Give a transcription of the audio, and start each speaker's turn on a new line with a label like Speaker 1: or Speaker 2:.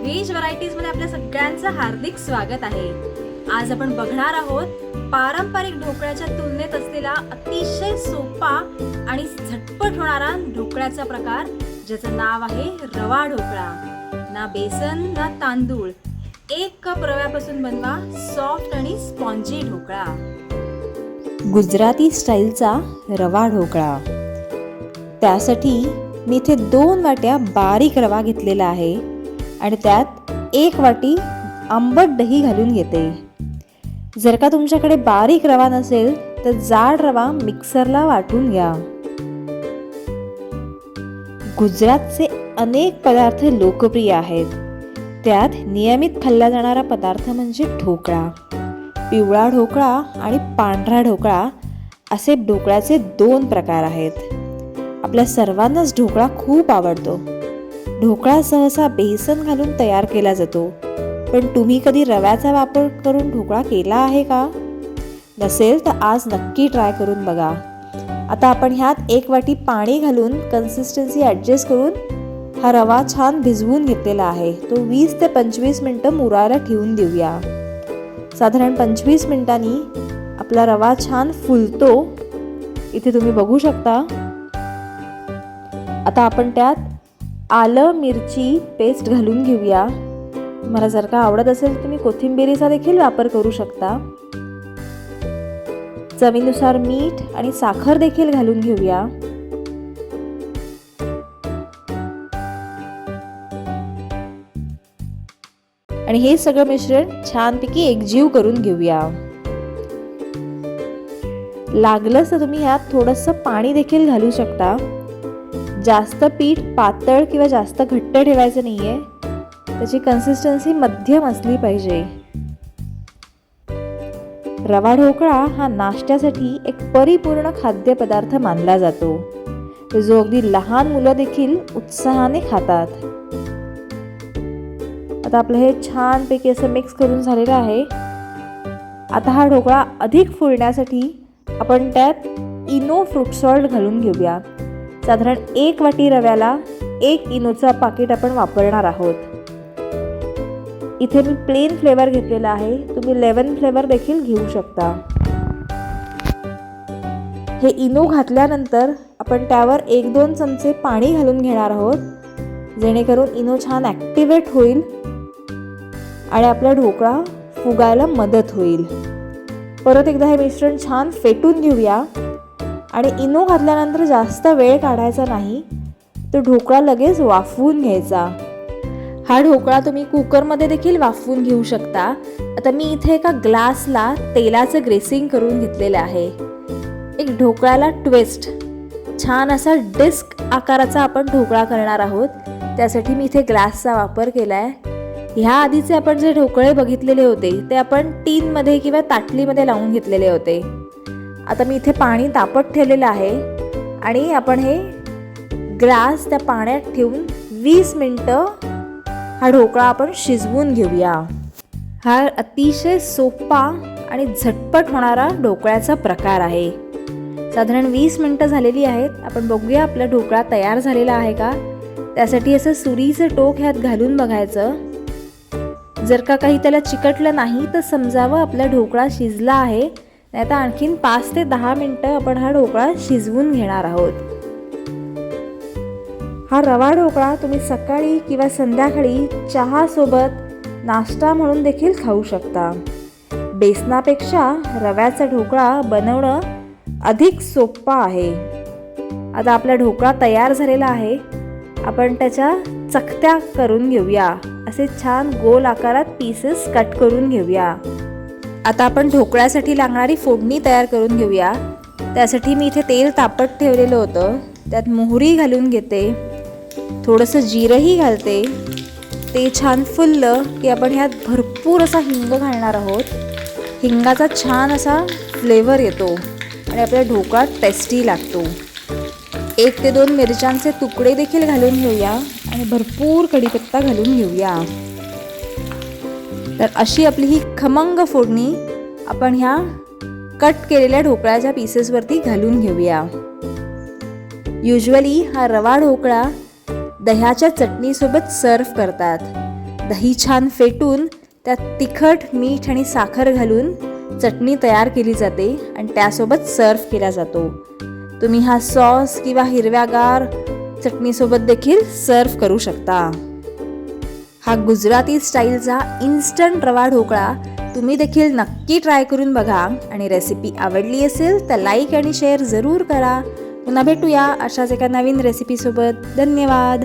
Speaker 1: Veg varieties मध्ये आपल्या सगळ्यांचं हार्दिक स्वागत आहे। आज आपण बघणार आहोत पारंपरिक ढोकळ्याच्या तुलनेत असलेला अतिशय सोपा आणि झटपट होणारा ढोकळ्याचा प्रकार, ज्याचं नाव आहे रवा ढोकळा। ना बेसन ना तांदूळ, 1 कप रव्यापासून बनवा सॉफ्ट आणि स्पॉन्जी ढोकळा।
Speaker 2: गुजराती स्टाईलचा रवा ढोकळा। त्यासाठी मी इथे 2 वाट्या बारीक रवा घेतलेला आहे आणि त्यात 1 वाटी आंबट दही घालून घेते। जर का तुमच्याकडे बारीक रवा नसेल तर जाड रवा मिक्सरला वाटून घ्या। गुजरातचे अनेक पदार्थ लोकप्रिय आहेत, त्यात नियमित खाल्ला जाणारा पदार्थ म्हणजे ढोकळा। पिवळा ढोकळा आणि पांढरा ढोकळा असे ढोकळ्याचे 2 प्रकार आहेत। आपल्या सर्वांनाच ढोकळा खूप आवडतो। ढोकळा सहसा बेसन घालून तयार केला जातो, पण तुम्ही कधी रव्याचा वापर करून ढोकळा केला आहे का? नसेल तर आज नक्की ट्राय करून बघा। आता आपण ह्यात 1 वाटी पाणी घालून कन्सिस्टन्सी ॲडजस्ट करून हा रवा छान भिजवून घेतलेला आहे। तो 20 ते 25 मिनिटं मुरायला ठेवून देऊया। साधारण 25 मिनिटांनी आपला रवा छान फुलतो, इथे तुम्ही बघू शकता। आता आपण त्यात आलं मिरची पेस्ट घालून घेऊया। मला जर का आवडत असेल तुम्ही कोथिंबीरीचा देखील वापर करू शकता। चवीनुसार मीठ आणि साखर देखील घालून घेऊया। आणि हे सगळं मिश्रण छानपैकी एकजीव करून घेऊया। लागलंच तर तुम्ही यात थोडंसं पाणी देखील घालू शकता। जास्त पीठ पातळ किंवा जास्त घट्ट ठेवायचं नाहीये, त्याची कन्सिस्टन्सी मध्यम असली पाहिजे। रवा ढोकळा हा नाश्त्यासाठी एक परिपूर्ण खाद्यपदार्थ मानला जातो, जो अगदी लहान मुलं देखील उत्साहाने खातात। आता आपलं हे छानपैकी असं मिक्स करून झालेलं आहे। आता हा ढोकळा अधिक फुलण्यासाठी आपण त्यात इनो फ्रूट सॉल्ट घालून घेऊया। साधारण 1 वाटी रव्याला 1 इनोचा पाकिट आपण वापरणार आहोत। इथे मी प्लेन फ्लेवर घेतलेला आहे, तुम्ही लेमन फ्लेवर देखील घेऊ शकता। हे इनो घातल्यानंतर आपण त्यावर 1-2 चमचे पाणी घालून घेणार आहोत, जेणेकरून इनो छान ॲक्टिवेट होईल आणि आपला ढोकळा फुगायला मदत होईल। परत एकदा हे मिश्रण छान फेटून घेऊया आणि इनो घातल्यानंतर जास्त वेळ काढायचा नाही, तो ढोकळा लगेच वाफवून घ्यायचा। हा ढोकळा तुम्ही कुकरमध्ये देखील वाफवून घेऊ शकता। आता मी इथे एका ग्लासला तेलाचं ग्रेसिंग करून घेतलेलं आहे। एक ढोकळ्याला ट्विस्ट, छान असा डिस्क आकाराचा आपण ढोकळा करणार आहोत, त्यासाठी मी इथे ग्लासचा वापर केला आहे। ह्या आधीचे आपण जे ढोकळे बघितलेले होते ते आपण टीनमध्ये किंवा ताटलीमध्ये लावून घेतलेले होते। आता मी इथे पाणी तापत ठेवलेलं आहे आणि आपण हे ग्लास त्या पाण्यात ठेवून 20 मिनिटं हा ढोकळा आपण शिजवून घेऊया। हा अतिशय सोपा आणि झटपट होणारा ढोकळ्याचा प्रकार आहे। साधारण 20 मिनिटं झालेली आहेत। आपण बघूया आपला ढोकळा तयार झालेला आहे का। त्यासाठी असं सुरीचं टोक ह्यात घालून बघायचं। जर का काही त्याला चिकटलं नाही तर समजावं आपला ढोकळा शिजला आहे, नाही तर आणखीन 5 ते 10 मिनिटं आपण हा ढोकळा शिजवून घेणार आहोत। हा रवा ढोकळा तुम्ही सकाळी किंवा संध्याकाळी चहा सोबत नाश्ता म्हणून देखील खाऊ शकता। बेसनापेक्षा रव्याचा ढोकळा बनवणं अधिक सोपा आहे। आता आपला ढोकळा तयार झालेला आहे, आपण त्याच्या चकत्या करून घेऊया। असे छान गोल आकारात पीसेस कट करून घेऊया। आता आपण ढोकळ्यासाठी लागणारी फोडणी तयार करून घेऊया। त्यासाठी मी इथे तेल तापत ठेवलेलं होतं, त्यात मोहरी घालून घेते, थोडंसं जिरंही घालते। ते छान फुललं की आपण ह्यात भरपूर असा हिंग घालणार आहोत। हिंगाचा छान असा फ्लेवर येतो आणि आपला ढोकळा टेस्टी लागतो। 1 ते 2 मिरच्यांचे तुकडे देखील घालून घेऊया आणि भरपूर कढीपत्ता घालून घेऊया। तर अशी आपली ही खमंग फोडणी आपण ह्या कट केलेल्या ढोकळ्याच्या पीसेसवरती घालून घेऊया। युजुअली हा रवा ढोकळा दह्याच्या चटणीसोबत सर्व करतात, दही छान फेटून त्यात तिखट, मीठ आणि साखर घालून चटणी तयार केली जाते आणि त्यासोबत सर्व केला जातो. तुम्ही हा सॉस किंवा हिरव्यागार चटणीसोबत देखील सर्व करू शकता. हा गुजराती स्टाईलचा इन्स्टंट रवा ढोकळा तुम्ही देखील नक्की ट्राय करून बघा आणि रेसिपी आवडली असेल तर लाईक आणि शेअर जरूर करा. पुन्हा भेटूया अशाच एका नवीन रेसिपीसोबत. धन्यवाद.